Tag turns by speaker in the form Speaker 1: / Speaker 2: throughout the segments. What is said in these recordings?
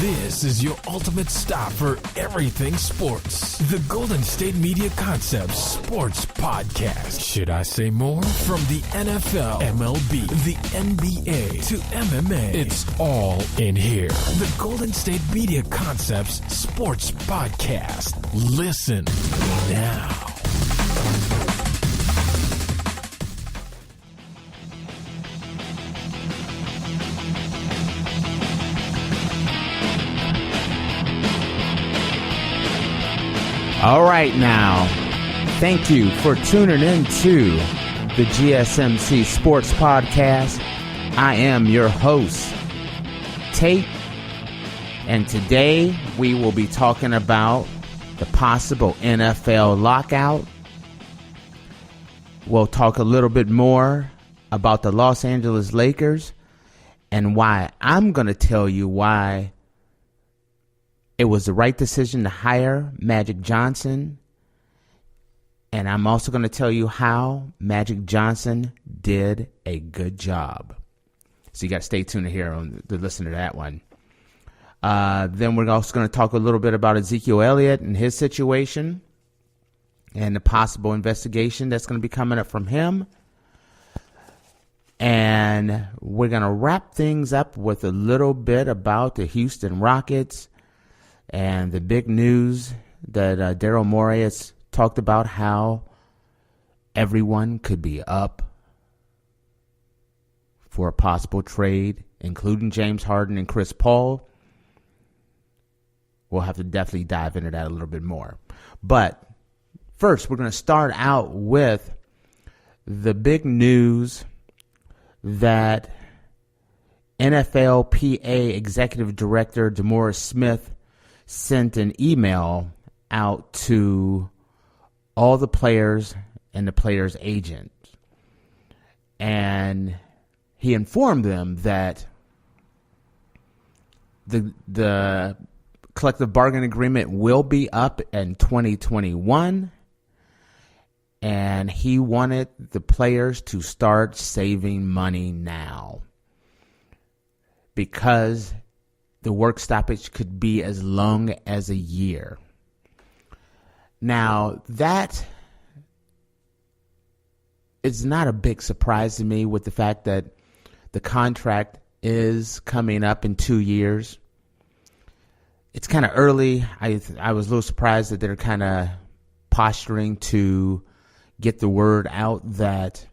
Speaker 1: This is your ultimate stop for everything sports. The Golden State Media Concepts Sports Podcast. Should I say more? From the NFL, MLB, the NBA to MMA, it's all in here. The Golden State Media Concepts Sports Podcast. Listen now.
Speaker 2: All right, now, thank you for tuning in to the GSMC Sports Podcast. I am your host, Tate, and today we will be talking about the possible NFL lockout. We'll talk a little bit more about the Los Angeles Lakers and why I'm going to tell you why it was the right decision to hire Magic Johnson. And I'm also going to tell you how Magic Johnson did a good job. So you got to stay tuned here to listen to that one. Then we're also going to talk a little bit about Ezekiel Elliott and his situation and the possible investigation that's going to be coming up from him. And we're going to wrap things up with a little bit about the Houston Rockets and the big news that Darryl Morey has talked about, how everyone could be up for a possible trade, including James Harden and Chris Paul. We'll have to definitely dive into that a little bit more. But first, we're going to start out with the big news that NFLPA Executive Director DeMaruice Smith sent an email out to all the players and the players' agents. And he informed them that the collective bargaining agreement will be up in 2021. And he wanted the players to start saving money now, because the work stoppage could be as long as a year. Now, that is not a big surprise to me, with the fact that the contract is coming up in 2 years. It's kind of early. I was a little surprised that they're kind of posturing to get the word out that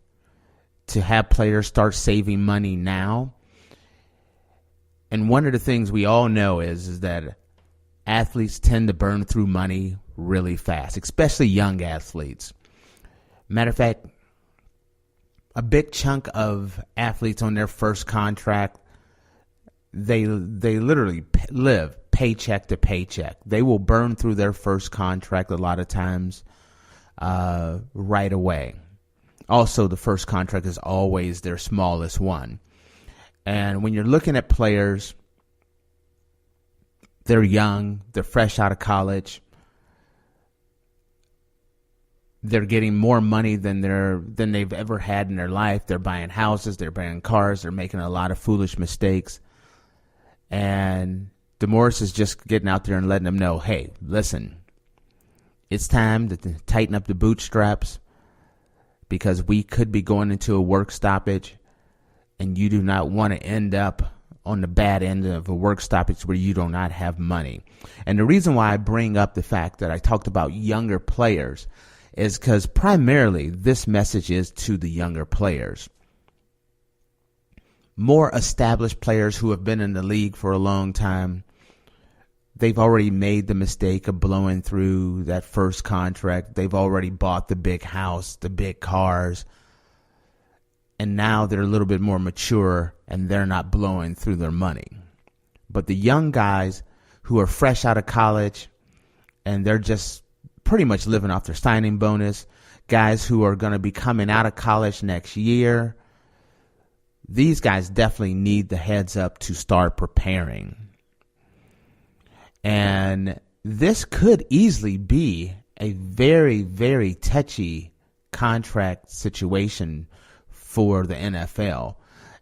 Speaker 2: to have players start saving money now. And one of the things we all know is that athletes tend to burn through money really fast, especially young athletes. Matter of fact, a big chunk of athletes on their first contract, they literally live paycheck to paycheck. They will burn through their first contract a lot of times right away. Also, the first contract is always their smallest one. And when you're looking at players, they're young, they're fresh out of college, they're getting more money than they've ever had in their life. They're buying houses, they're buying cars, they're making a lot of foolish mistakes. And DeMaruice is just getting out there and letting them know, hey, listen, it's time to tighten up the bootstraps, because we could be going into a work stoppage. And you do not want to end up on the bad end of a work stoppage where you do not have money. And the reason why I bring up the fact that I talked about younger players is because primarily this message is to the younger players. More established players who have been in the league for a long time, they've already made the mistake of blowing through that first contract. They've already bought the big house, the big cars. And now they're a little bit more mature and they're not blowing through their money. But the young guys who are fresh out of college and they're just pretty much living off their signing bonus, guys who are going to be coming out of college next year, these guys definitely need the heads up to start preparing. And this could easily be a very, very touchy contract situation for the NFL.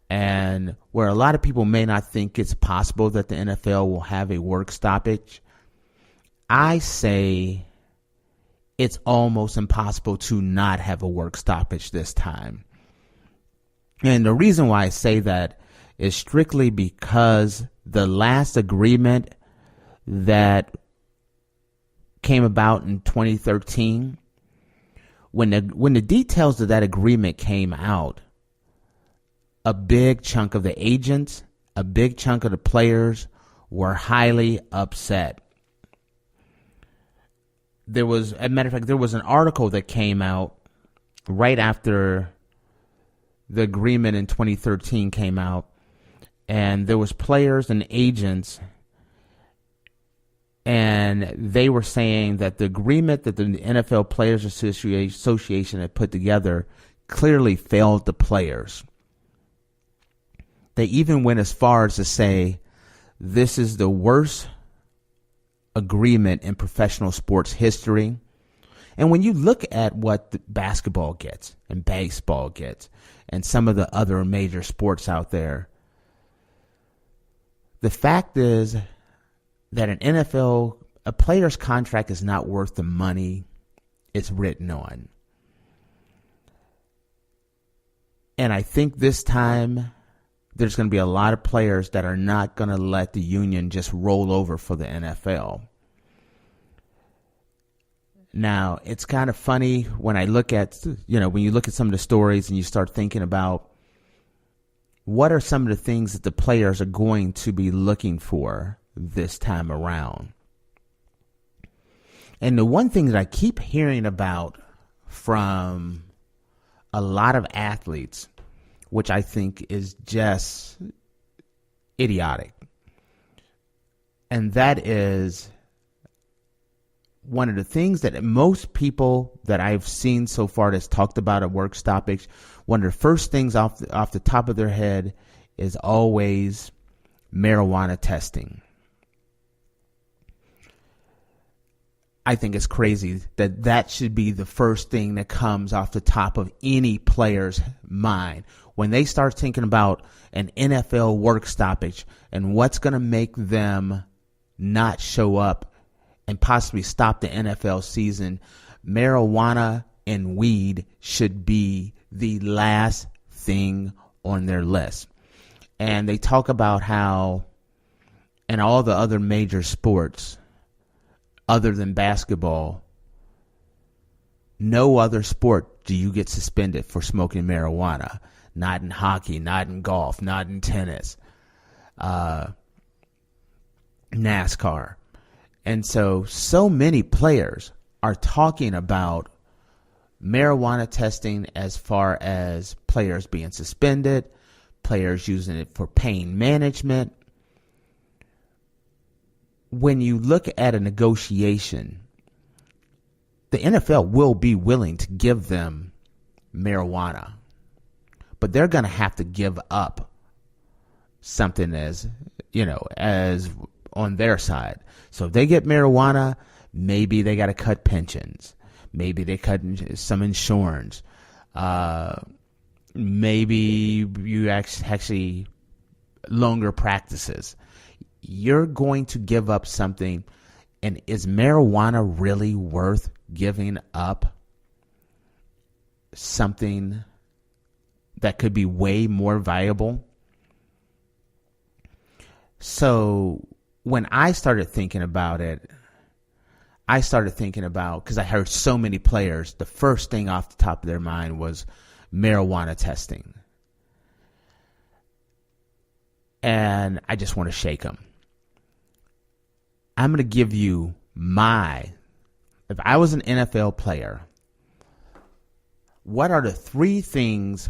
Speaker 2: And where a lot of people may not think it's possible that the NFL will have a work stoppage, I say it's almost impossible to not have a work stoppage this time. And the reason why I say that is strictly because the last agreement that came about in 2013, when the details of that agreement came out, a big chunk of the agents, a big chunk of the players were highly upset. There was, as a matter of fact, there was an article that came out right after the agreement in 2013 came out, and there was players and agents, and they were saying that the agreement that the NFL Players Association had put together clearly failed the players. They even went as far as to say this is the worst agreement in professional sports history. And when you look at what basketball gets and baseball gets and some of the other major sports out there, the fact is that a player's contract is not worth the money it's written on. And I think this time there's going to be a lot of players that are not going to let the union just roll over for the NFL. Now, it's kind of funny when I look at, when you look at some of the stories and you start thinking about what are some of the things that the players are going to be looking for this time around. And the one thing that I keep hearing about from a lot of athletes, which I think is just idiotic, and that is one of the things that most people that I've seen so far that's talked about a work stoppage, one of the first things off the top of their head is always marijuana testing. I think it's crazy that should be the first thing that comes off the top of any player's mind when they start thinking about an NFL work stoppage and what's going to make them not show up and possibly stop the NFL season. Marijuana and weed should be the last thing on their list. And they talk about how in all the other major sports, other than basketball, no other sport do you get suspended for smoking marijuana. Not in hockey, not in golf, not in tennis, NASCAR. And so many players are talking about marijuana testing as far as players being suspended, players using it for pain management. When you look at a negotiation, the NFL will be willing to give them marijuana, but they're going to have to give up something as on their side. So if they get marijuana, maybe they got to cut pensions. Maybe they cut some insurance. Maybe you actually longer practices. You're going to give up something. And is marijuana really worth giving up something that could be way more valuable? So when I started thinking about it, because I heard so many players, the first thing off the top of their mind was marijuana testing. And I just want to shake them. I'm going to give you if I was an NFL player, what are the 3 things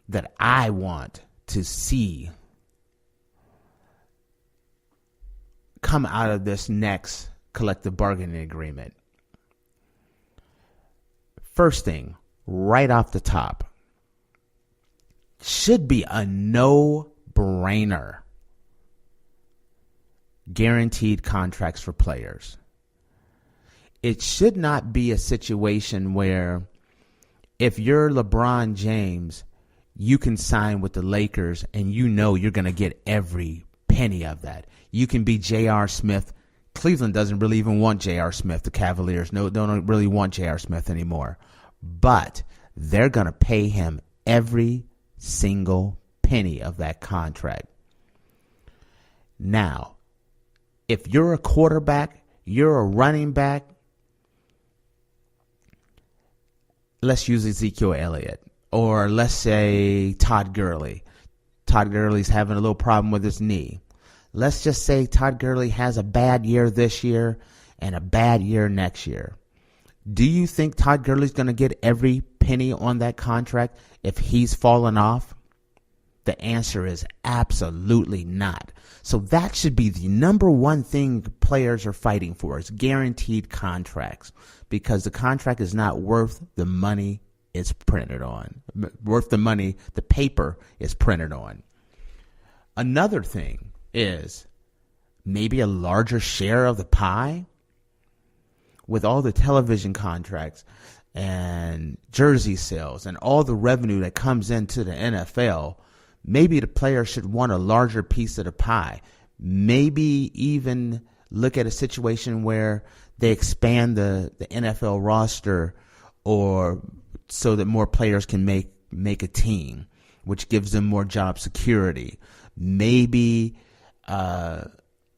Speaker 2: that I want to see come out of this next collective bargaining agreement? First thing, right off the top, should be a no-brainer. Guaranteed contracts for players. It should not be a situation where if you're LeBron James, you can sign with the Lakers and you know you're going to get every penny of that. You can be J.R. Smith. Cleveland doesn't really even want J.R. Smith. The Cavaliers don't really want J.R. Smith anymore. But they're going to pay him every single penny of that contract. Now, if you're a quarterback, you're a running back, let's use Ezekiel Elliott, or let's say Todd Gurley. Todd Gurley's having a little problem with his knee. Let's just say Todd Gurley has a bad year this year and a bad year next year. Do you think Todd Gurley's going to get every penny on that contract if he's fallen off? The answer is absolutely not. So that should be the number one thing players are fighting for, is guaranteed contracts, because the contract is not worth the money it's printed on, worth the money the paper is printed on. Another thing is maybe a larger share of the pie. With all the television contracts and jersey sales and all the revenue that comes into the NFL, maybe the players should want a larger piece of the pie. Maybe even look at a situation where they expand the NFL roster, or so that more players can make a team, which gives them more job security. Maybe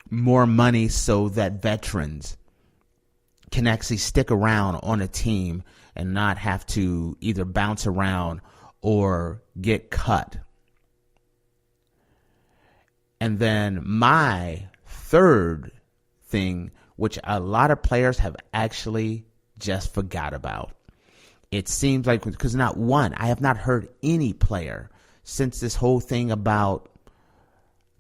Speaker 2: more money so that veterans can actually stick around on a team and not have to either bounce around or get cut. And then my third thing, which a lot of players have actually just forgot about. It seems like, because I have not heard any player since this whole thing about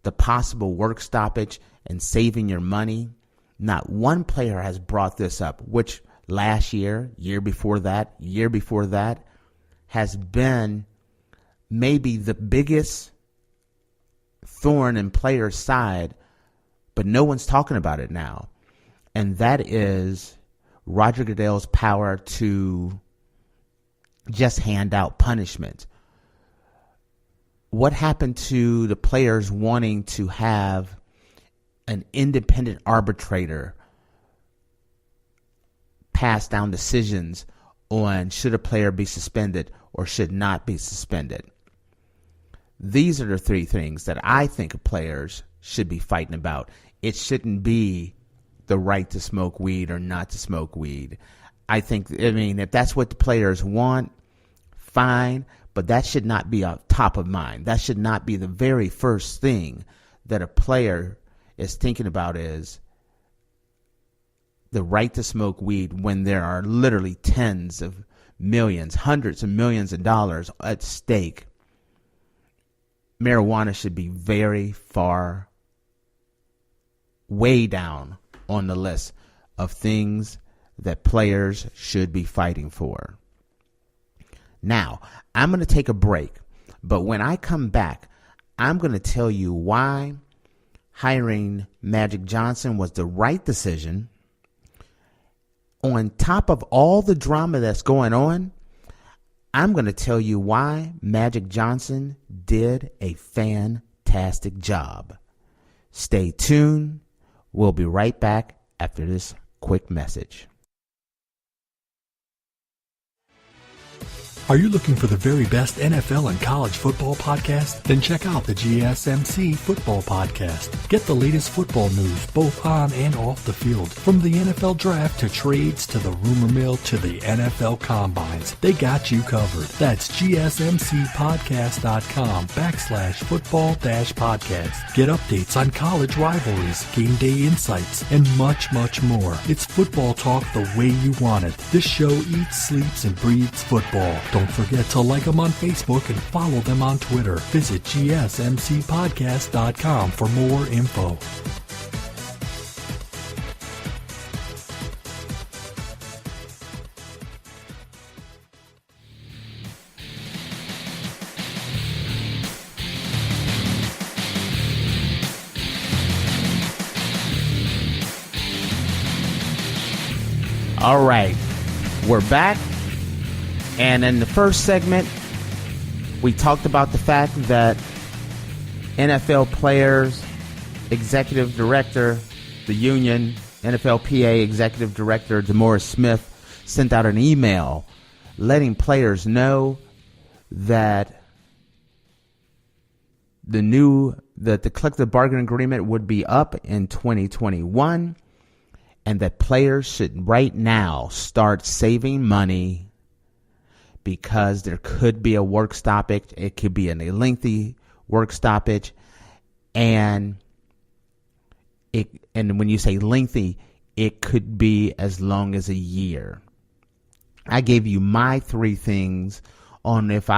Speaker 2: the possible work stoppage and saving your money, not one player has brought this up, which last year, year before that, has been maybe the biggest thorn in players' side, but no one's talking about it now. And that is Roger Goodell's power to just hand out punishment. What happened to the players wanting to have an independent arbitrator pass down decisions on should a player be suspended or should not be suspended? These are the three things that I think players should be fighting about. It shouldn't be the right to smoke weed or not to smoke weed. If that's what the players want, fine, but that should not be top of mind. That should not be the very first thing that a player is thinking about, is the right to smoke weed, when there are literally tens of millions, hundreds of millions of dollars at stake. Marijuana should be very far, way down on the list of things that players should be fighting for. Now, I'm going to take a break, but when I come back, I'm going to tell you why hiring Magic Johnson was the right decision. On top of all the drama that's going on, I'm going to tell you why Magic Johnson did a fantastic job. Stay tuned. We'll be right back after this quick message.
Speaker 3: Are you looking for the very best NFL and college football podcast? Then check out the GSMC Football Podcast. Get the latest football news both on and off the field. From the NFL Draft to trades to the rumor mill to the NFL Combines, they got you covered. That's GSMCpodcast.com/football-podcast. Get updates on college rivalries, game day insights, and much, much more. It's football talk the way you want it. This show eats, sleeps, and breathes football. Don't forget to like them on Facebook and follow them on Twitter. Visit GSMCpodcast.com for more info.
Speaker 2: All right, we're back. And in the first segment, We talked about the fact that NFL players, executive director, the union, NFLPA executive director DeMaruice Smith sent out an email letting players know that the collective bargaining agreement would be up in 2021, and that players should right now start saving money because there could be a work stoppage. It could be a lengthy work stoppage, and when you say lengthy, it could be as long as a year. I gave you my 3 things on if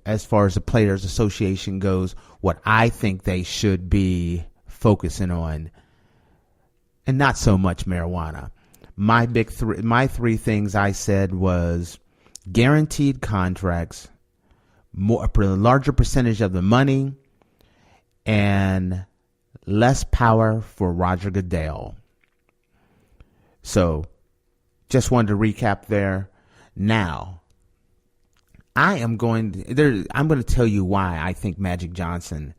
Speaker 2: as far as the Players Association goes, what I think they should be focusing on, and not so much marijuana. My 3 things I said was guaranteed contracts, a larger percentage of the money, and less power for Roger Goodell. So, just wanted to recap there. Now, I'm going to tell you why I think Magic Johnson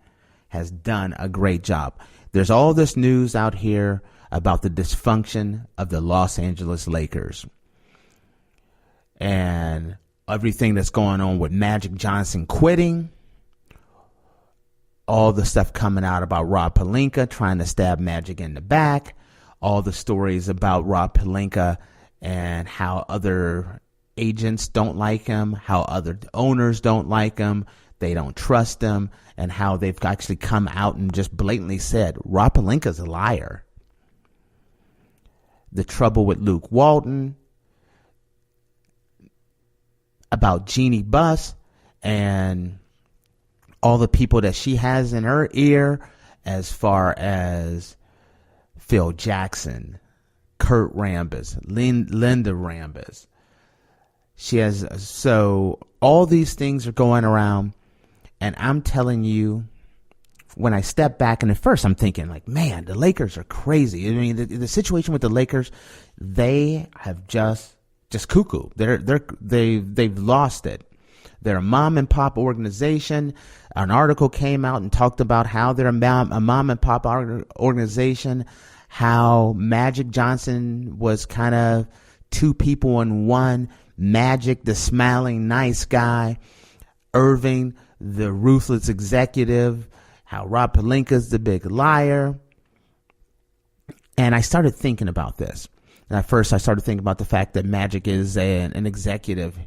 Speaker 2: has done a great job. There's all this news out here about the dysfunction of the Los Angeles Lakers and everything that's going on with Magic Johnson quitting. All the stuff coming out about Rob Pelinka trying to stab Magic in the back. All the stories about Rob Pelinka and how other agents don't like him, how other owners don't like him, they don't trust him, and how they've actually come out and just blatantly said, Rob Pelinka's a liar. The trouble with Luke Walton, about Jeannie Buss, and all the people that she has in her ear, as far as Phil Jackson, Kurt Rambis, Linda Rambis. So all these things are going around, and I'm telling you, when I step back, and at first I'm thinking like, man, the Lakers are crazy. I mean, the situation with the Lakers, they have just cuckoo. They've lost it. They're a mom and pop organization. An article came out and talked about how they're a mom and pop organization, how Magic Johnson was kind of 2 people in one. Magic, the smiling, nice guy. Irving, the ruthless executive. How Rob Pelinka's the big liar. And I started thinking about this. And at first I started thinking about the fact that Magic is an executive.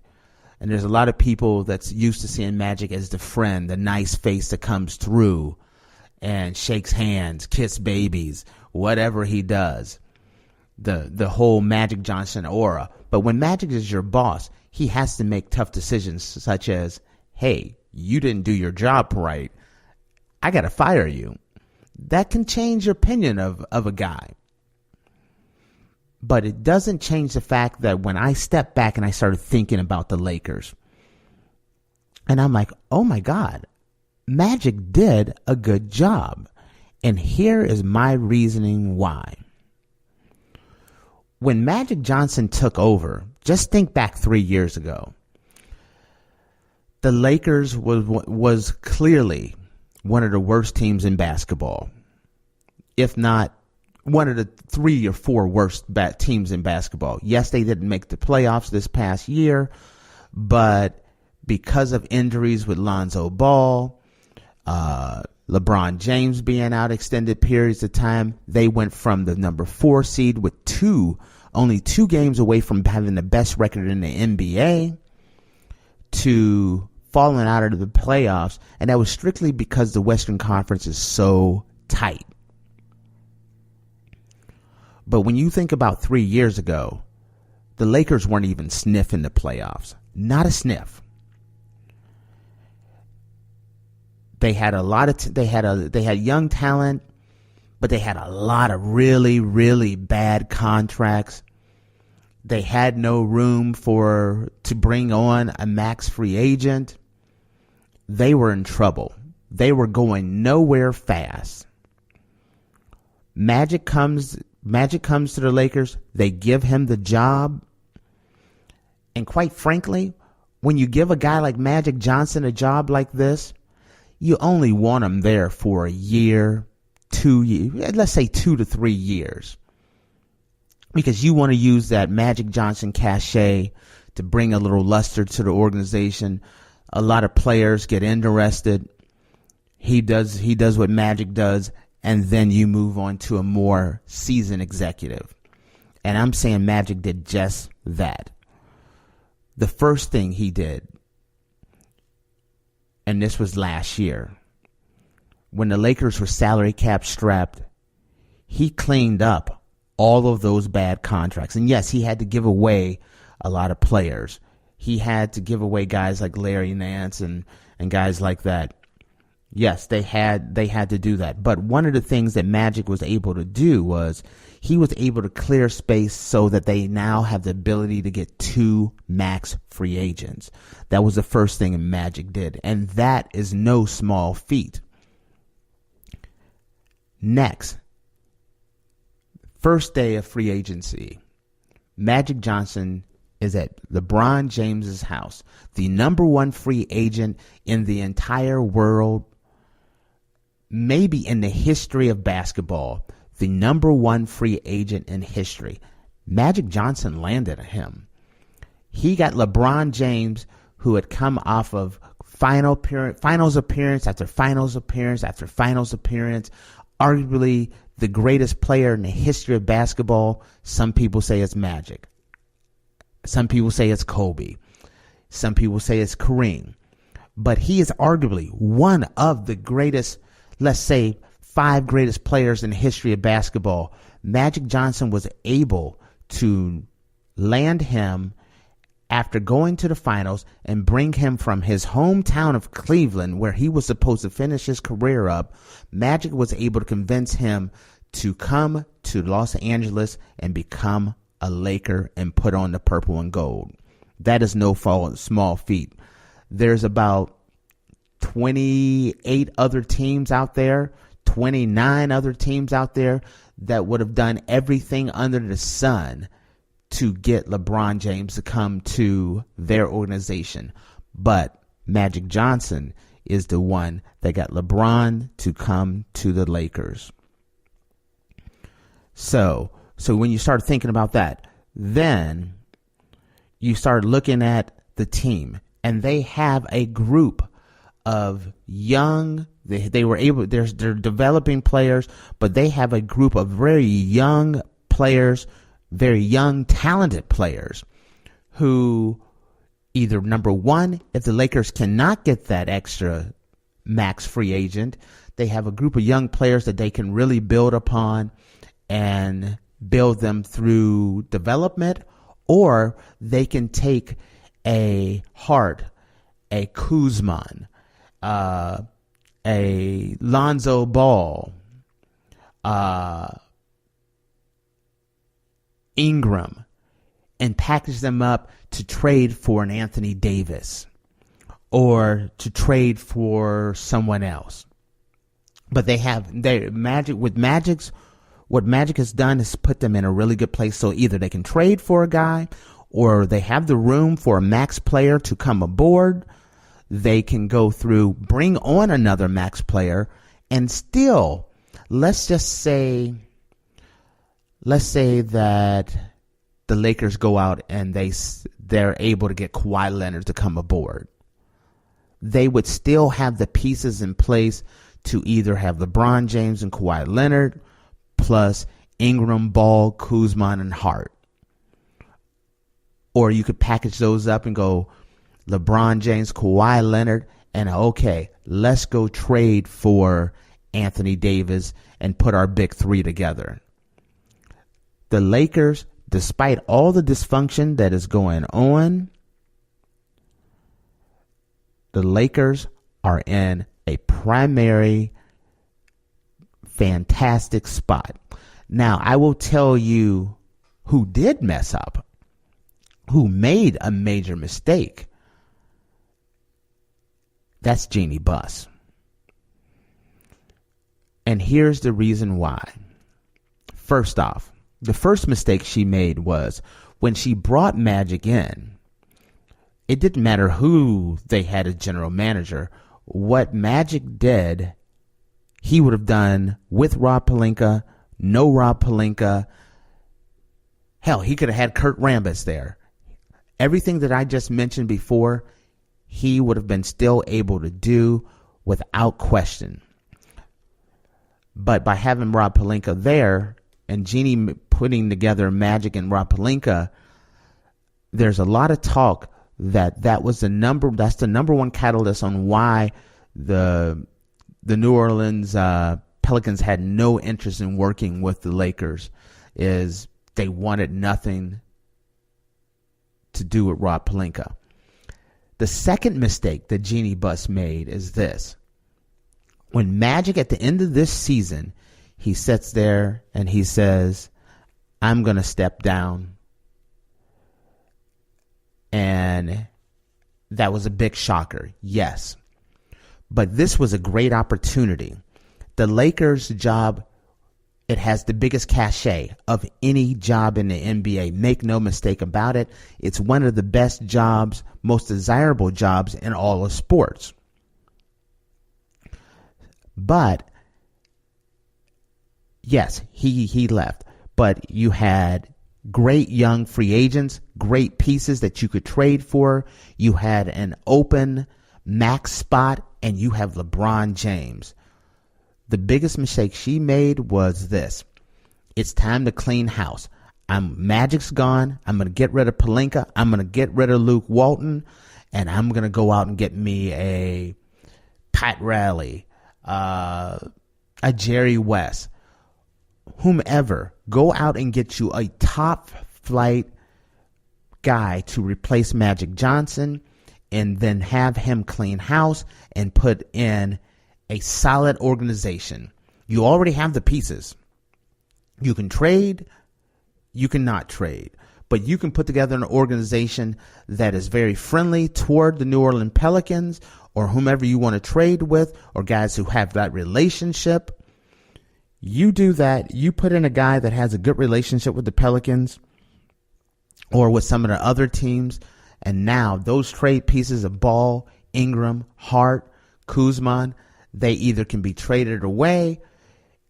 Speaker 2: And there's a lot of people that's used to seeing Magic as the friend, the nice face that comes through and shakes hands, kiss babies, whatever he does. The whole Magic Johnson aura. But when Magic is your boss, he has to make tough decisions such as, hey, you didn't do your job right. I got to fire you. That can change your opinion of a guy. But it doesn't change the fact that when I stepped back and I started thinking about the Lakers, and I'm like, oh my God, Magic did a good job. And here is my reasoning why. When Magic Johnson took over, just think back 3 years ago, the Lakers was clearly one of the worst teams in basketball, if not one of the 3 or 4 worst teams in basketball. Yes, they didn't make the playoffs this past year, but because of injuries with Lonzo Ball, LeBron James being out extended periods of time, they went from the number 4 seed with only 2 games away from having the best record in the NBA to falling out of the playoffs, and that was strictly because the Western Conference is so tight. But when you think about 3 years ago, the Lakers weren't even sniffing the playoffs. Not a sniff. They had they had young talent, but they had a lot of really, really bad contracts. They had no room to bring on a max free agent. They were in trouble. They were going nowhere fast. Magic comes to the Lakers. They give him the job. And quite frankly, when you give a guy like Magic Johnson a job like this, you only want him there for a year, 2 years, let's say 2 to 3 years. Because you want to use that Magic Johnson cachet to bring a little luster to the organization. A lot of players get interested. He does what Magic does, and then you move on to a more seasoned executive. And I'm saying Magic did just that. The first thing he did, and this was last year, when the Lakers were salary cap strapped, he cleaned up all of those bad contracts. And yes, he had to give away a lot of players. He had to give away guys like Larry Nance and guys like that. Yes, they had to do that. But one of the things that Magic was able to do was he was able to clear space so that they now have the ability to get 2 max free agents. That was the first thing Magic did. And that is no small feat. Next, first day of free agency, Magic Johnson is at LeBron James's house, the number 1 free agent in the entire world, maybe in the history of basketball, the number 1 free agent in history. Magic Johnson landed him. He got LeBron James, who had come off of finals appearance after finals appearance after finals appearance, arguably the greatest player in the history of basketball. Some people say it's Magic. Some people say it's Kobe. Some people say it's Kareem. But he is arguably one of the greatest, let's say, 5 greatest players in the history of basketball. Magic Johnson was able to land him after going to the finals and bring him from his hometown of Cleveland, where he was supposed to finish his career up. Magic was able to convince him to come to Los Angeles and become a Laker and put on the purple and gold. That is no small feat. There's about 28 other teams out there, 29 other teams out there that would have done everything under the sun to get LeBron James to come to their organization. But Magic Johnson is the one that got LeBron to come to the Lakers. So when you start thinking about that, then you start looking at the team, and they have a group of young, they're developing players, but they have a group of very young players, very young, talented players who either, number one, if the Lakers cannot get that extra max free agent, they have a group of young players that they can really build upon and build them through development, or they can take a Hart, a Kuzman, a Lonzo Ball, Ingram, and package them up to trade for an Anthony Davis or to trade for someone else. But what Magic has done is put them in a really good place. So either they can trade for a guy, or they have the room for a max player to come aboard. They can go through, bring on another max player, and still, let's say that the Lakers go out and they're able to get Kawhi Leonard to come aboard. They would still have the pieces in place to either have LeBron James and Kawhi Leonard plus Ingram, Ball, Kuzman, and Hart. Or you could package those up and go LeBron James, Kawhi Leonard, and okay, let's go trade for Anthony Davis and put our big 3 together. The Lakers, despite all the dysfunction that is going on, the Lakers are in a primary fantastic spot. Now, I will tell you who did mess up, who made a major mistake. That's Jeannie Buss. And here's the reason why. First off, the first mistake she made was when she brought Magic in, it didn't matter who they had as general manager. What Magic did, he would have done with Rob Pelinka, no Rob Pelinka. Hell, he could have had Kurt Rambis there. Everything that I just mentioned before, he would have been still able to do without question. But by having Rob Pelinka there and Jeannie putting together Magic and Rob Pelinka, there's a lot of talk that's the number one catalyst on why the New Orleans Pelicans had no interest in working with the Lakers, is they wanted nothing to do with Rob Pelinka. The second mistake that Jeannie Buss made is this. When Magic at the end of this season, he sits there and he says, I'm going to step down. And that was a big shocker, yes. But this was a great opportunity. The Lakers' job, it has the biggest cachet of any job in the NBA. Make no mistake about it. It's one of the best jobs, most desirable jobs in all of sports. But, yes, he left. But you had great young free agents, great pieces that you could trade for. You had an open max spot, and you have LeBron James. The biggest mistake she made was this. It's time to clean house. Magic's gone. I'm going to get rid of Pelinka. I'm going to get rid of Luke Walton, and I'm going to go out and get me a Pat Riley, a Jerry West, whomever. Go out and get you a top flight guy to replace Magic Johnson, and then have him clean house and put in a solid organization. You already have the pieces. You can trade, you cannot trade, but you can put together an organization that is very friendly toward the New Orleans Pelicans or whomever you want to trade with, or guys who have that relationship. You do that. You put in a guy that has a good relationship with the Pelicans or with some of the other teams, and now those trade pieces of Ball, Ingram, Hart, Kuzma, they either can be traded away.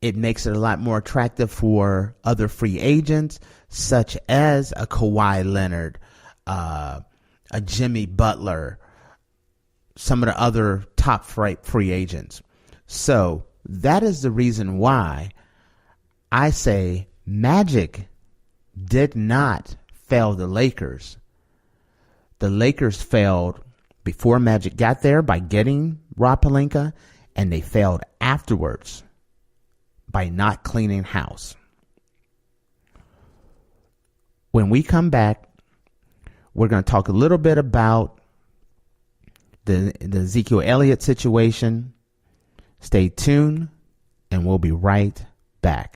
Speaker 2: It makes it a lot more attractive for other free agents, such as a Kawhi Leonard, a Jimmy Butler, some of the other top free agents. So that is the reason why I say Magic did not fail the Lakers. The Lakers failed before Magic got there by getting Rob Pelinka, and they failed afterwards by not cleaning house. When we come back, we're going to talk a little bit about the Ezekiel Elliott situation. Stay tuned, and we'll be right back.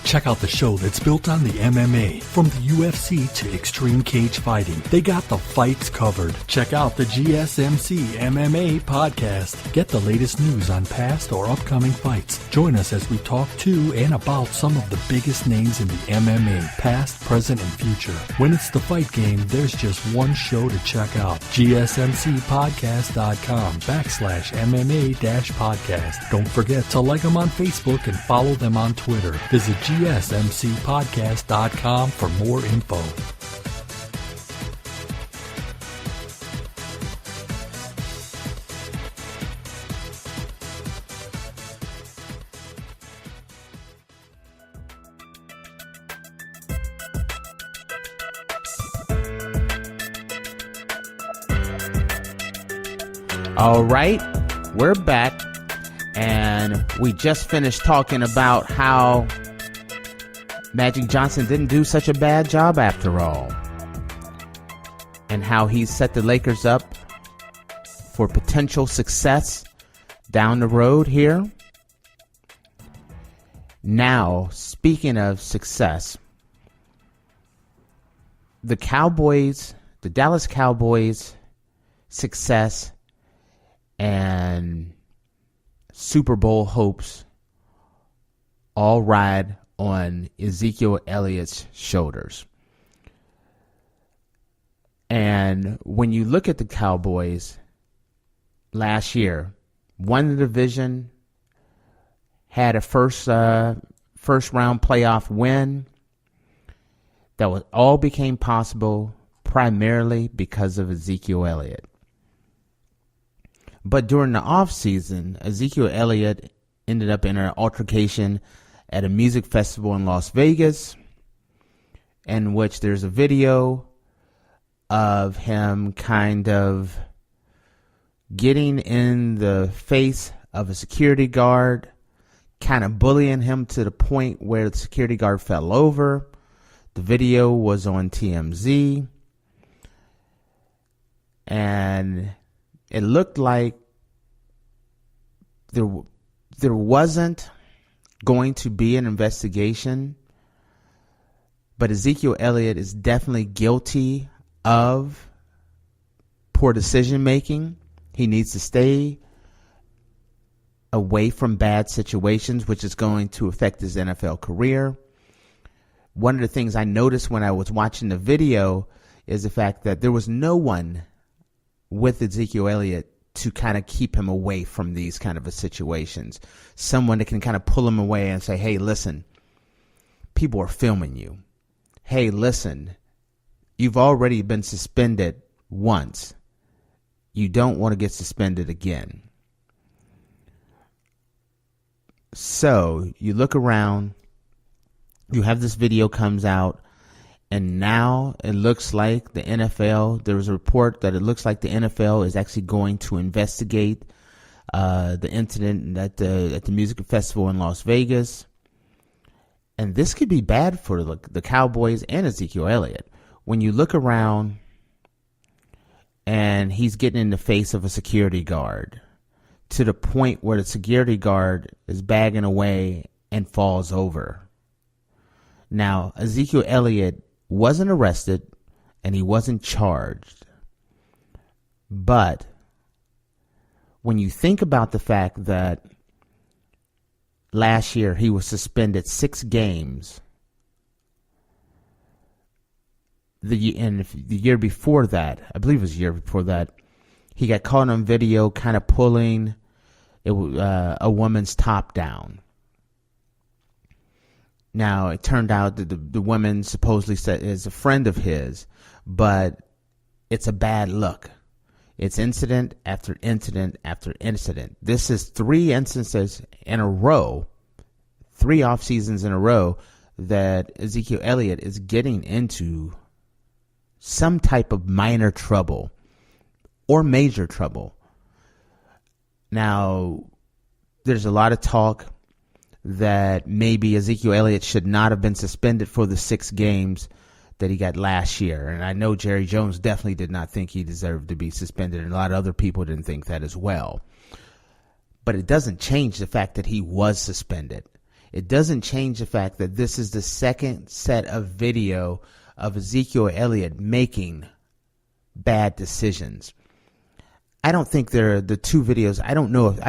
Speaker 3: Check out the show that's built on the MMA, from the UFC to extreme cage fighting. They got the fights covered. Check out the GSMC MMA podcast. Get the latest news on past or upcoming fights. Join us as we talk to and about some of the biggest names in the MMA, past, present, and future. When it's the fight game, there's just one show to check out. GSMCpodcast.com/MMA-podcast. Don't forget to like them on Facebook and follow them on Twitter. Visit GSMCpodcast.com for more info.
Speaker 2: All right, we're back, and we just finished talking about how Magic Johnson didn't do such a bad job after all, and how he set the Lakers up for potential success down the road here. Now, speaking of success, the Dallas Cowboys' success and Super Bowl hopes all ride on Ezekiel Elliott's shoulders. And when you look at the Cowboys last year, won the division, had a first round playoff win. That was all became possible primarily because of Ezekiel Elliott. But during the offseason, Ezekiel Elliott ended up in an altercation at a music festival in Las Vegas, in which there's a video of him kind of getting in the face of a security guard, kind of bullying him to the point where the security guard fell over. The video was on TMZ, and it looked like there wasn't going to be an investigation, but Ezekiel Elliott is definitely guilty of poor decision making. He needs to stay away from bad situations, which is going to affect his NFL career. One of the things I noticed when I was watching the video is the fact that there was no one with Ezekiel Elliott to kind of keep him away from these kind of situations. Someone that can kind of pull him away and say, hey, listen, people are filming you. Hey, listen, you've already been suspended once. You don't want to get suspended again. So you look around, you have this video comes out, and now it looks like the NFL, there was a report that it looks like the NFL is actually going to investigate the incident at the music festival in Las Vegas. And this could be bad for the Cowboys and Ezekiel Elliott. When you look around and he's getting in the face of a security guard to the point where the security guard is bagging away and falls over. Now, Ezekiel Elliott wasn't arrested and he wasn't charged. But when you think about the fact that last year he was suspended 6 games, the year before that, I believe it was the year before that, he got caught on video kind of pulling a woman's top down. Now, it turned out that the woman supposedly is a friend of his, but it's a bad look. It's incident after incident after incident. This is 3 instances in a row, 3 off seasons in a row, that Ezekiel Elliott is getting into some type of minor trouble or major trouble. Now, there's a lot of talk that maybe Ezekiel Elliott should not have been suspended for the 6 games that he got last year. And I know Jerry Jones definitely did not think he deserved to be suspended, and a lot of other people didn't think that as well. But it doesn't change the fact that he was suspended. It doesn't change the fact that this is the second set of video of Ezekiel Elliott making bad decisions. I don't think they're the 2 videos. I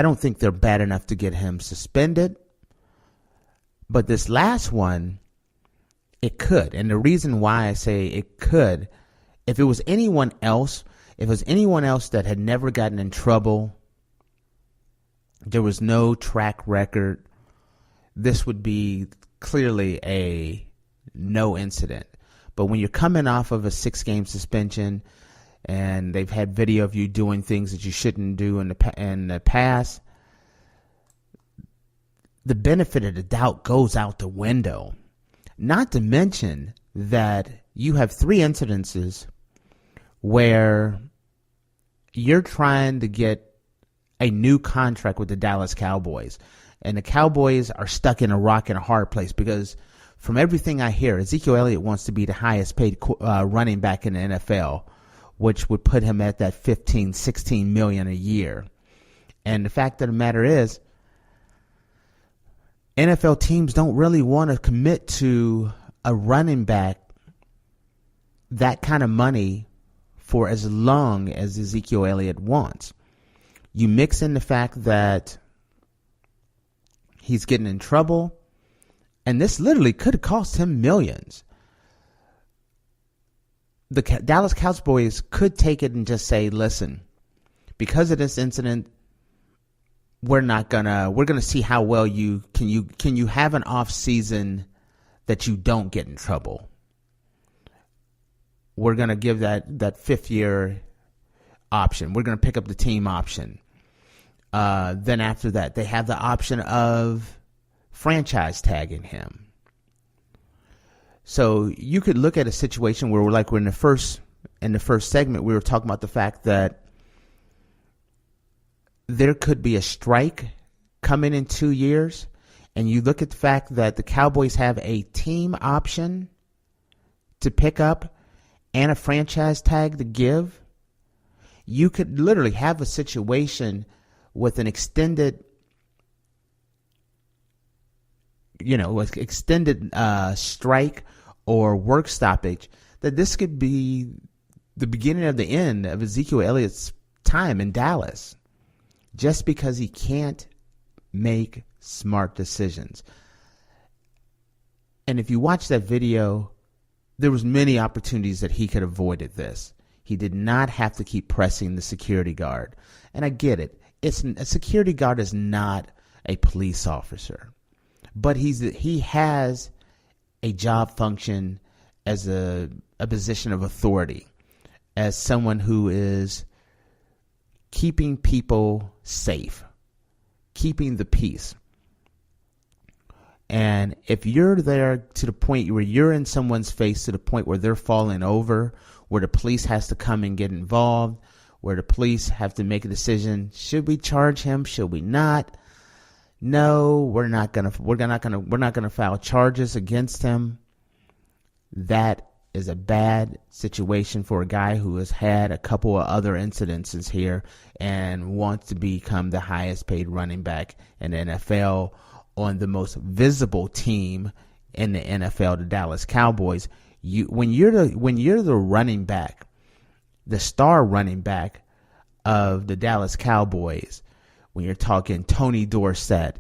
Speaker 2: don't think they're bad enough to get him suspended. But this last one, it could. And the reason why I say it could, if it was anyone else that had never gotten in trouble, there was no track record, this would be clearly a no incident. But when you're coming off of a 6-game suspension and they've had video of you doing things that you shouldn't do in the past, the benefit of the doubt goes out the window. Not to mention that you have 3 incidences where you're trying to get a new contract with the Dallas Cowboys. And the Cowboys are stuck in a rock and a hard place because from everything I hear, Ezekiel Elliott wants to be the highest paid running back in the NFL, which would put him at that $15-16 million a year. And the fact of the matter is, NFL teams don't really want to commit to a running back that kind of money for as long as Ezekiel Elliott wants. You mix in the fact that he's getting in trouble, and this literally could have cost him millions. the Dallas Cowboys could take it and just say, listen, because of this incident, we're gonna see how well you have an off season that you don't get in trouble. We're gonna give that fifth year option. We're gonna pick up the team option. Then after that, they have the option of franchise tagging him. So you could look at a situation where we're in the first segment, we were talking about the fact that there could be a strike coming in 2 years, and you look at the fact that the Cowboys have a team option to pick up and a franchise tag to give. You could literally have a situation with an extended strike or work stoppage, that this could be the beginning of the end of Ezekiel Elliott's time in Dallas, just because he can't make smart decisions. And if you watch that video, there was many opportunities that he could have avoided this. He did not have to keep pressing the security guard. And I get it. A security guard is not a police officer, but he has a job function as a position of authority, as someone who is keeping people safe, keeping the peace. And if you're there to the point where you're in someone's face to the point where they're falling over, where the police has to come and get involved, where the police have to make a decision, should we charge him, should we not? No, we're not gonna file charges against him. That is a bad situation for a guy who has had a couple of other incidences here and wants to become the highest paid running back in the NFL on the most visible team in the NFL, the Dallas Cowboys. When you're the running back, the star running back of the Dallas Cowboys, when you're talking Tony Dorsett,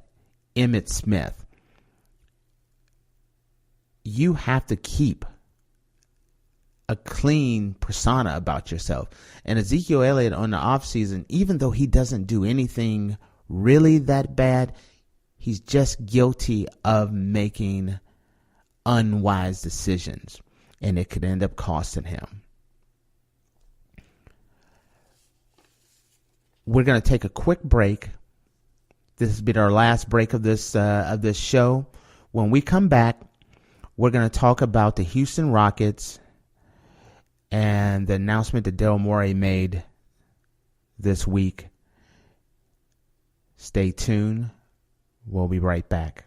Speaker 2: Emmitt Smith, you have to keep a clean persona about yourself. And Ezekiel Elliott on the offseason, even though he doesn't do anything really that bad, he's just guilty of making unwise decisions, and it could end up costing him. We're going to take a quick break. This has been our last break of this show. When we come back, we're going to talk about the Houston Rockets and the announcement that Darryl Morey made this week. Stay tuned. We'll be right back.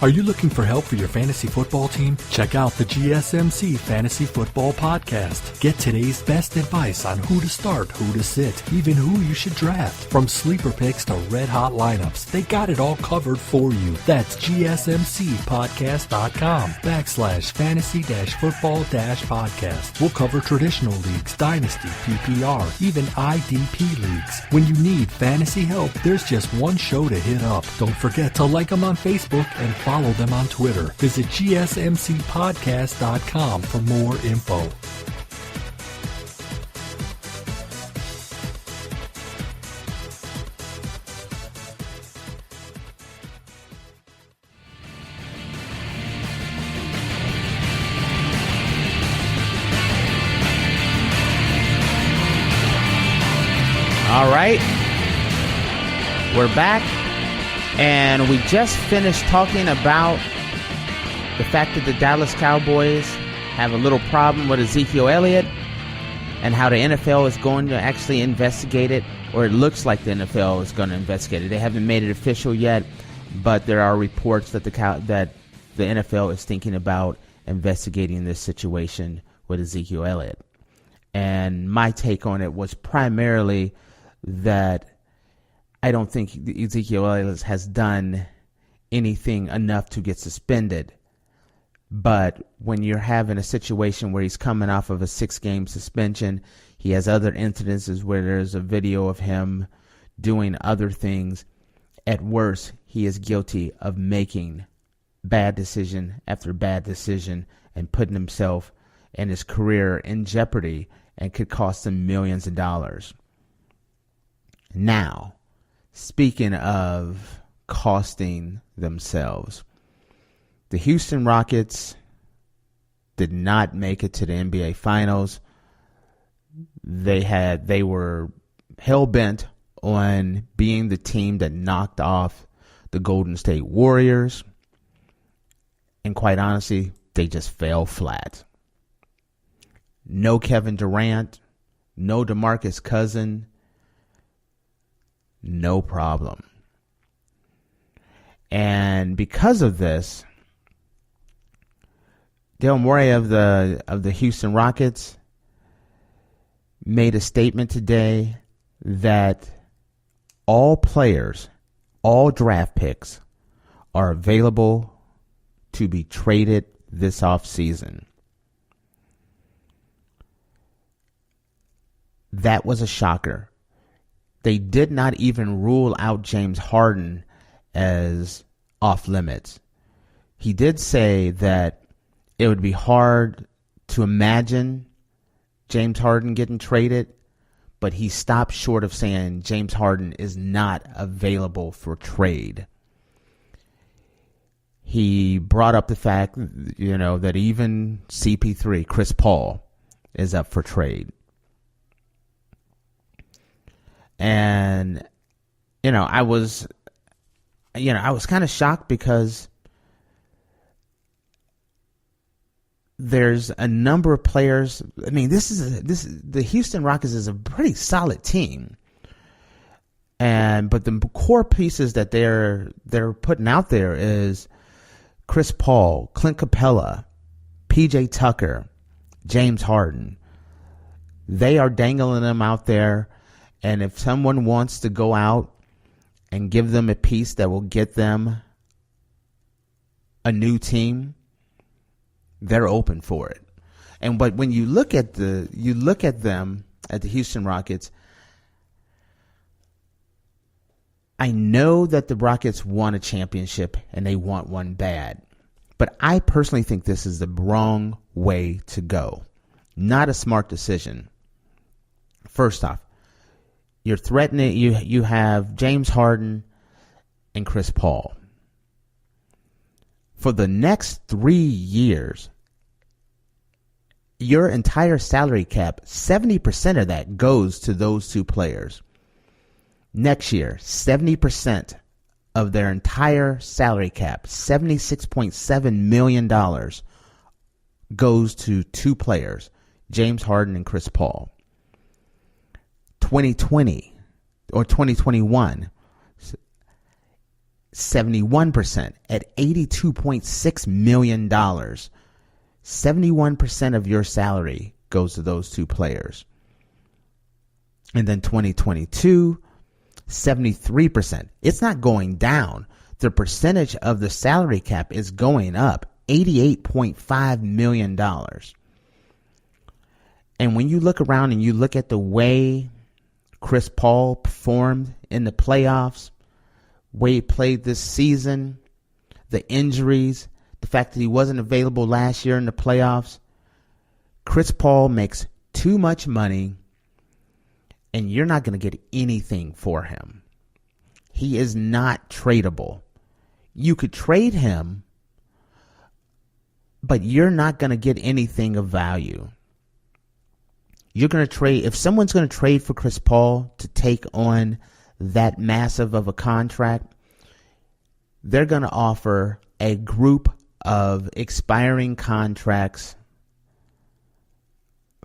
Speaker 3: Are you looking for help for your fantasy football team? Check out the GSMC Fantasy Football Podcast. Get today's best advice on who to start, who to sit, even who you should draft. From sleeper picks to red-hot lineups, they got it all covered for you. That's GSMCpodcast.com/fantasy-football-podcast. We'll cover traditional leagues, dynasty, PPR, even IDP leagues. When you need fantasy help, there's just one show to hit up. Don't forget to like them on Facebook and follow them on Twitter. Visit GSMCpodcast.com for more info.
Speaker 2: All right, we're back. And we just finished talking about the fact that the Dallas Cowboys have a little problem with Ezekiel Elliott and how the NFL is going to actually investigate it, or it looks like the NFL is going to investigate it. They haven't made it official yet, but there are reports that the NFL is thinking about investigating this situation with Ezekiel Elliott. And my take on it was primarily that I don't think Ezekiel Elliott has done anything enough to get suspended. But when you're having a situation where he's coming off of a 6-game suspension, he has other incidences where there's a video of him doing other things. At worst, he is guilty of making bad decision after bad decision and putting himself and his career in jeopardy and could cost him millions of dollars. Now, speaking of costing themselves, the Houston Rockets did not make it to the NBA Finals. They were hell-bent on being the team that knocked off the Golden State Warriors. And quite honestly, they just fell flat. No Kevin Durant, no DeMarcus Cousins, no problem. And because of this, Darryl Morey of the Houston Rockets made a statement today that all players, all draft picks are available to be traded this offseason. That was a shocker. They did not even rule out James Harden as off limits. He did say that it would be hard to imagine James Harden getting traded, but he stopped short of saying James Harden is not available for trade. He brought up the fact, that even CP3, Chris Paul, is up for trade. And, I was kind of shocked because there's a number of players. I mean, the Houston Rockets is a pretty solid team. But the core pieces that they're putting out there is Chris Paul, Clint Capella, PJ Tucker, James Harden. They are dangling them out there. And if someone wants to go out and give them a piece that will get them a new team, they're open for it. But when you look at them at the Houston Rockets, I know that the Rockets won a championship and they want one bad. But I personally think this is the wrong way to go. Not a smart decision. First off, you're threatening, you have James Harden and Chris Paul. For the next 3 years, your entire salary cap, 70% of that goes to those two players. Next year, 70% of their entire salary cap, $76.7 million, goes to two players, James Harden and Chris Paul. 2020 or 2021, 71% at $82.6 million. 71% of your salary goes to those two players. And then 2022, 73%. It's not going down. The percentage of the salary cap is going up, $88.5 million. And when you look around and you look at the way Chris Paul performed in the playoffs, way he played this season, the injuries, the fact that he wasn't available last year in the playoffs, Chris Paul makes too much money and you're not going to get anything for him. He is not tradable. You could trade him, but you're not going to get anything of value. You're going to trade, if someone's going to trade for Chris Paul to take on that massive of a contract, they're going to offer a group of expiring contracts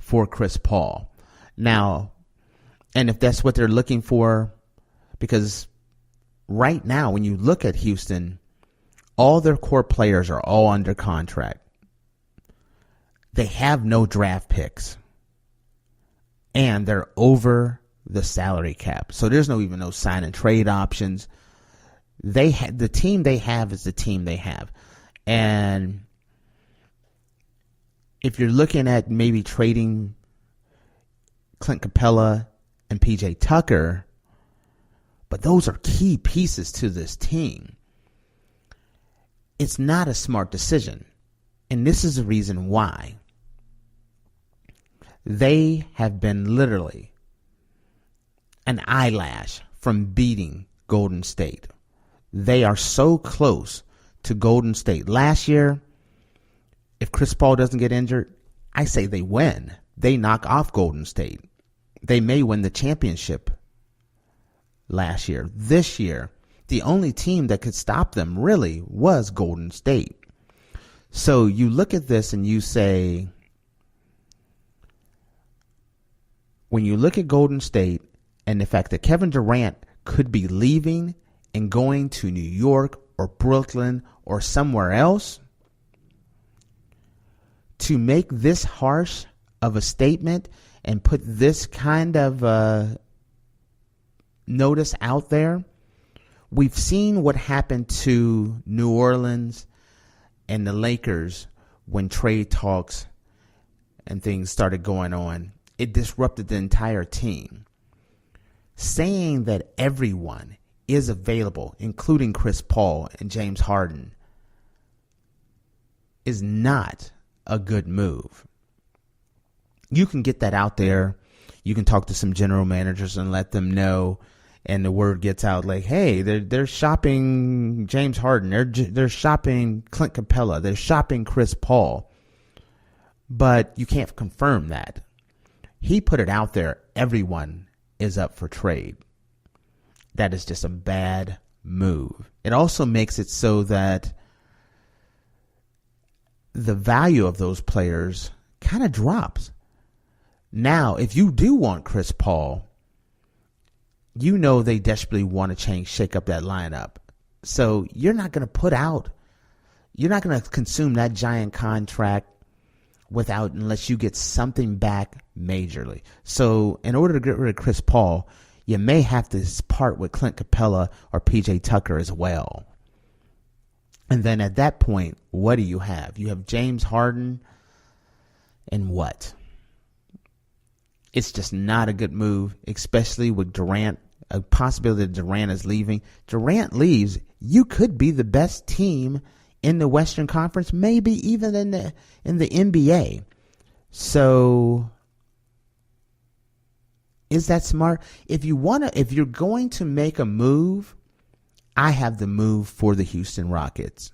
Speaker 2: for Chris Paul. Now, and if that's what they're looking for, because right now when you look at Houston, all their core players are all under contract. They have no draft picks. And they're over the salary cap. So there's no sign and trade options. The team they have is the team they have. And if you're looking at maybe trading Clint Capella and PJ Tucker, but those are key pieces to this team. it's not a smart decision. And this is the reason why. They have been literally an eyelash from beating Golden State. They are so close to Golden State. Last year, if Chris Paul doesn't get injured, I say they win. They knock off Golden State. They may win the championship last year. This year, the only team that could stop them really was Golden State. So you look at this and you say, when you look at Golden State and the fact that Kevin Durant could be leaving and going to New York or Brooklyn or somewhere else, to make this harsh of a statement and put this kind of notice out there, we've seen what happened to New Orleans and the Lakers when trade talks and things started going on. It disrupted the entire team. Saying that everyone is available, including Chris Paul and James Harden, is not a good move. You can get that out there. You can talk to some general managers and let them know, and the word gets out like, hey, they're shopping James Harden. They're shopping Clint Capella. They're shopping Chris Paul. But you can't confirm that. He put it out there. Everyone is up for trade. That is just a bad move. It also makes it so that the value of those players kind of drops. Now, if you do want Chris Paul, you know they desperately want to shake up that lineup. So you're not going to consume that giant contract unless you get something back majorly. So in order to get rid of Chris Paul, you may have to part with Clint Capella or PJ Tucker as well. And then at that point, what do you have? You have James Harden and what? It's just not a good move, especially with Durant. A possibility that Durant is leaving. Durant leaves, you could be the best team in the Western Conference, maybe even in the NBA. So is that smart? If you're going to make a move, I have the move for the Houston Rockets.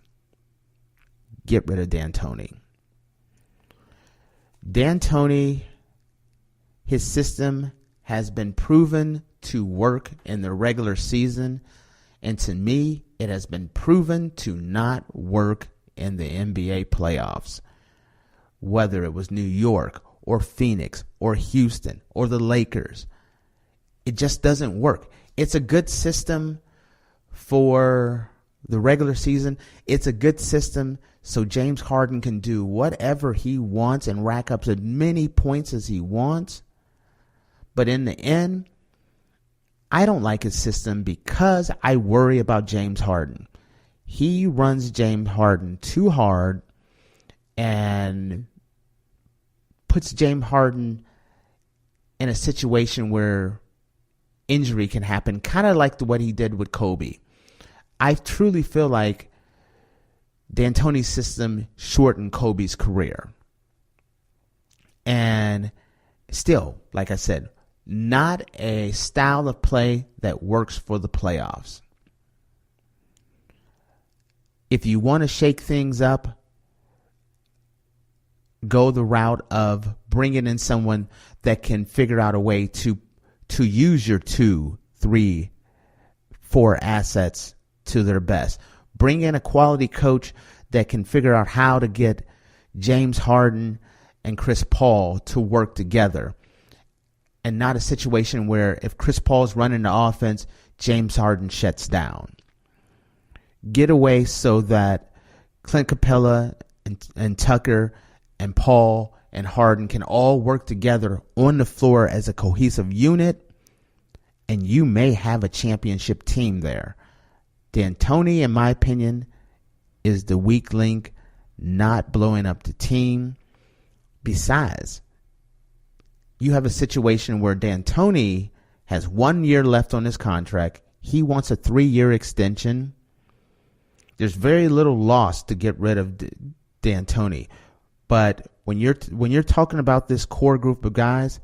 Speaker 2: Get rid of D'Antoni. D'Antoni, his system has been proven to work in the regular season, and to me, it has been proven to not work in the NBA playoffs. Whether it was New York or Phoenix or Houston or the Lakers, it just doesn't work. It's a good system for the regular season. It's a good system so James Harden can do whatever he wants and rack up as many points as he wants. But in the end, I don't like his system because I worry about James Harden. He runs James Harden too hard and puts James Harden in a situation where injury can happen, kind of like what he did with Kobe. I truly feel like D'Antoni's system shortened Kobe's career. And still, like I said, not a style of play that works for the playoffs. If you want to shake things up, go the route of bringing in someone that can figure out a way to use your 2, 3, 4 assets to their best. Bring in a quality coach that can figure out how to get James Harden and Chris Paul to work together. And not a situation where if Chris Paul's running the offense, James Harden shuts down. Get away so that Clint Capella and Tucker and Paul and Harden can all work together on the floor as a cohesive unit, and you may have a championship team there. D'Antoni, in my opinion, is the weak link, not blowing up the team. Besides, you have a situation where D'Antoni has 1 year left on his contract. He wants a 3-year extension. There's very little loss to get rid of D'Antoni. But when you're talking about this core group of guys,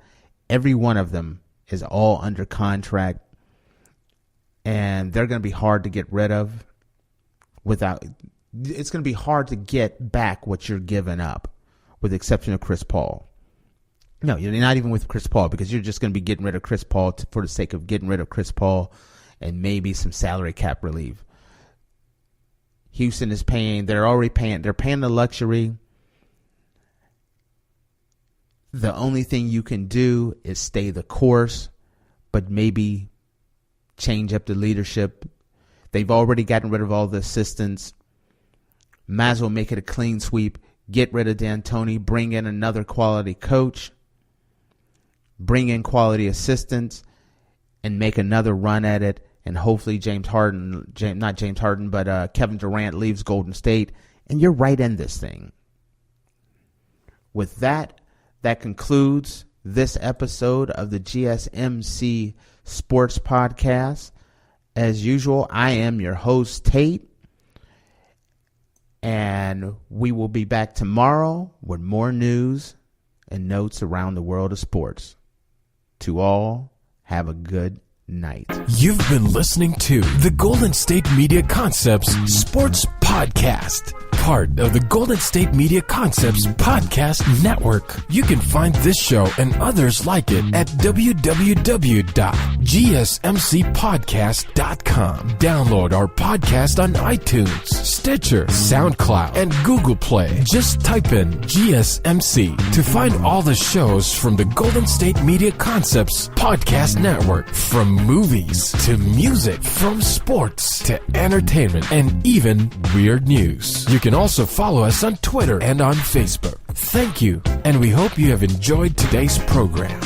Speaker 2: every one of them is all under contract, and they're going to be hard to get rid of. It's going to be hard to get back what you're giving up, with the exception of Chris Paul. No, you're not even with Chris Paul, because you're just going to be getting rid of Chris Paul for the sake of getting rid of Chris Paul and maybe some salary cap relief. Houston is paying. They're paying the luxury. The only thing you can do is stay the course, but maybe change up the leadership. They've already gotten rid of all the assistants. Might as well make it a clean sweep. Get rid of D'Antoni. Bring in another quality coach. Bring in quality assistants, and make another run at it. And hopefully Kevin Durant leaves Golden State, and you're right in this thing. With that concludes this episode of the GSMC Sports Podcast. As usual, I am your host, Tate, and we will be back tomorrow with more news and notes around the world of sports. To all, have a good night.
Speaker 1: You've been listening to the Golden State Media Concepts Sports Podcast, part of the Golden State Media Concepts Podcast Network. You can find this show and others like it at www.gsmcpodcast.com. Download our podcast on iTunes, Stitcher, SoundCloud, and Google Play. Just type in GSMC to find all the shows from the Golden State Media Concepts Podcast Network. From movies to music, from sports to entertainment, and even weird news. You can also follow us on Twitter and on Facebook. Thank you, and we hope you have enjoyed today's program.